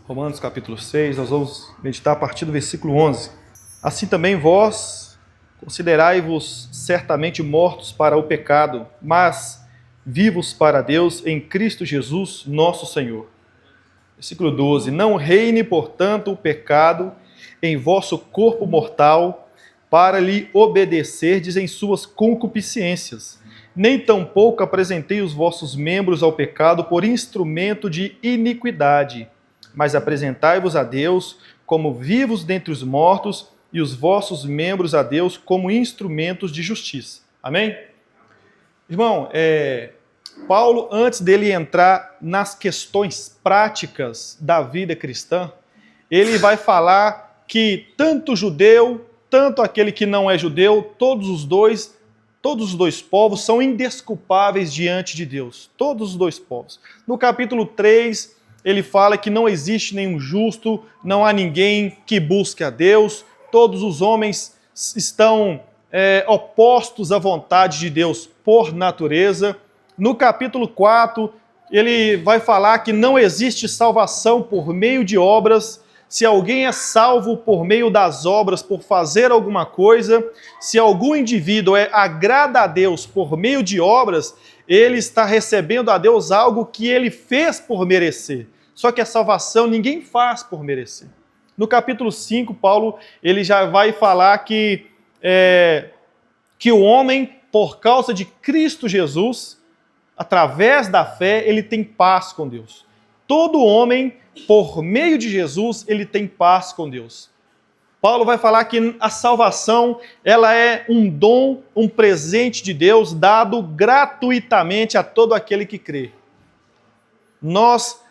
Romanos capítulo 6, nós vamos meditar a partir do versículo 11. Assim também vós, considerai-vos certamente mortos para o pecado, mas vivos para Deus em Cristo Jesus, nosso Senhor. Versículo 12. Não reine, portanto, o pecado em vosso corpo mortal, para lhe obedecerdes em suas concupiscências. Nem tampouco apresentei os vossos membros ao pecado por instrumento de iniquidade, mas apresentai-vos a Deus como vivos dentre os mortos e os vossos membros a Deus como instrumentos de justiça. Amém? Irmão, Paulo, antes dele entrar nas questões práticas da vida cristã, ele vai falar que tanto judeu, tanto aquele que não é judeu, todos os dois povos são indesculpáveis diante de Deus. Todos os dois povos. No capítulo 3, ele fala que não existe nenhum justo, não há ninguém que busque a Deus, todos os homens estão opostos à vontade de Deus por natureza. No capítulo 4, ele vai falar que não existe salvação por meio de obras. Se alguém é salvo por meio das obras, por fazer alguma coisa, se algum indivíduo agrada a Deus por meio de obras, ele está recebendo a Deus algo que ele fez por merecer. Só que a salvação ninguém faz por merecer. No capítulo 5, Paulo ele já vai falar que o homem, por causa de Cristo Jesus, através da fé, ele tem paz com Deus. Todo homem, por meio de Jesus, ele tem paz com Deus. Paulo vai falar que a salvação, ela é um dom, um presente de Deus dado gratuitamente a todo aquele que crê.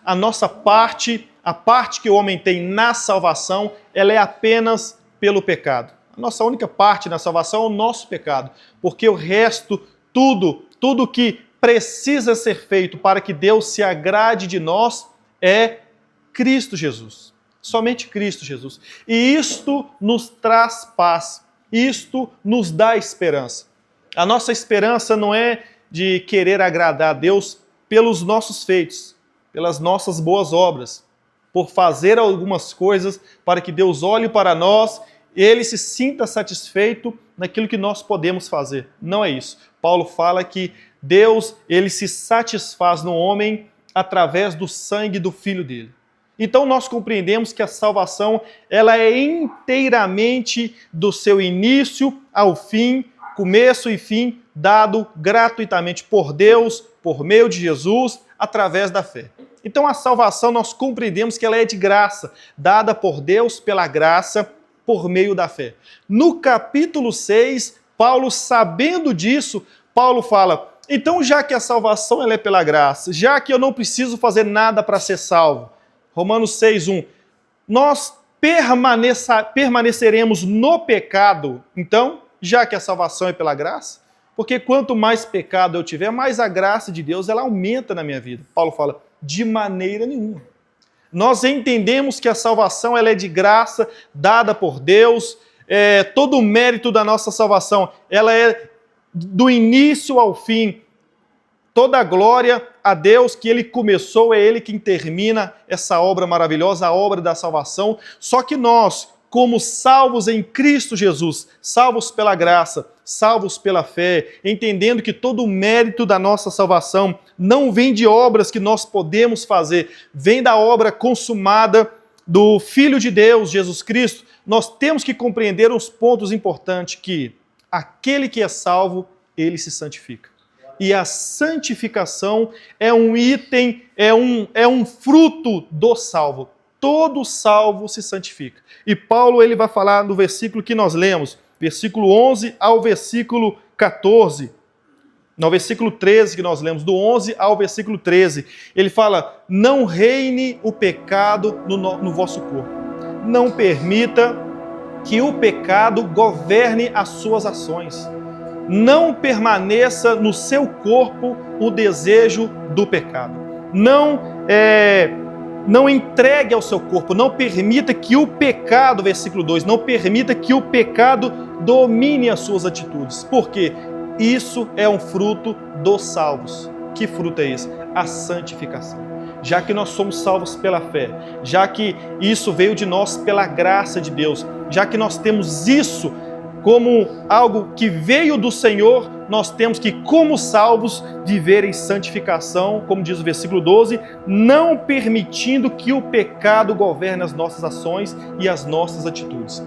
A nossa parte, a parte que o homem tem na salvação, ela é apenas pelo pecado. A nossa única parte na salvação é o nosso pecado, porque o resto, tudo que precisa ser feito para que Deus se agrade de nós é Cristo Jesus. Somente Cristo Jesus. E isto nos traz paz. Isto nos dá esperança. A nossa esperança não é de querer agradar a Deus pelos nossos feitos, pelas nossas boas obras, por fazer algumas coisas para que Deus olhe para nós e Ele se sinta satisfeito naquilo que nós podemos fazer. Não é isso. Paulo fala que Deus, Ele se satisfaz no homem através do sangue do Filho dele. Então nós compreendemos que a salvação ela é inteiramente do seu início ao fim, começo e fim, dado gratuitamente por Deus, por meio de Jesus, através da fé. Então a salvação nós compreendemos que ela é de graça, dada por Deus pela graça, por meio da fé. No capítulo 6, Paulo, sabendo disso, Paulo fala, então já que a salvação ela é pela graça, já que eu não preciso fazer nada para ser salvo, Romanos 6:1, nós permaneceremos no pecado, então, já que a salvação é pela graça, porque quanto mais pecado eu tiver, mais a graça de Deus ela aumenta na minha vida. Paulo fala, de maneira nenhuma. Nós entendemos que a salvação ela é de graça, dada por Deus, todo o mérito da nossa salvação, ela é do início ao fim, toda a glória a Deus que Ele começou, é Ele quem termina essa obra maravilhosa, a obra da salvação. Só que nós, como salvos em Cristo Jesus, salvos pela graça, salvos pela fé, entendendo que todo o mérito da nossa salvação não vem de obras que nós podemos fazer, vem da obra consumada do Filho de Deus, Jesus Cristo, nós temos que compreender uns pontos importantes, que aquele que é salvo, ele se santifica. E a santificação é um item, é um fruto do salvo. Todo salvo se santifica. E Paulo ele vai falar no versículo que nós lemos, versículo 11 ao versículo 14, no versículo 13 que nós lemos, do 11 ao versículo 13, ele fala, não reine o pecado no vosso corpo. Não permita que o pecado governe as suas ações. Não permaneça no seu corpo o desejo do pecado. Não entregue ao seu corpo, não permita que o pecado, versículo 2, não permita que o pecado domine as suas atitudes. Por quê? Isso é um fruto dos salvos. Que fruto é esse? A santificação. já que nós somos salvos pela fé, já que isso veio de nós pela graça de Deus, já que nós temos isso como algo que veio do Senhor, nós temos que, como salvos, viver em santificação, como diz o versículo 12, não permitindo que o pecado governe as nossas ações e as nossas atitudes.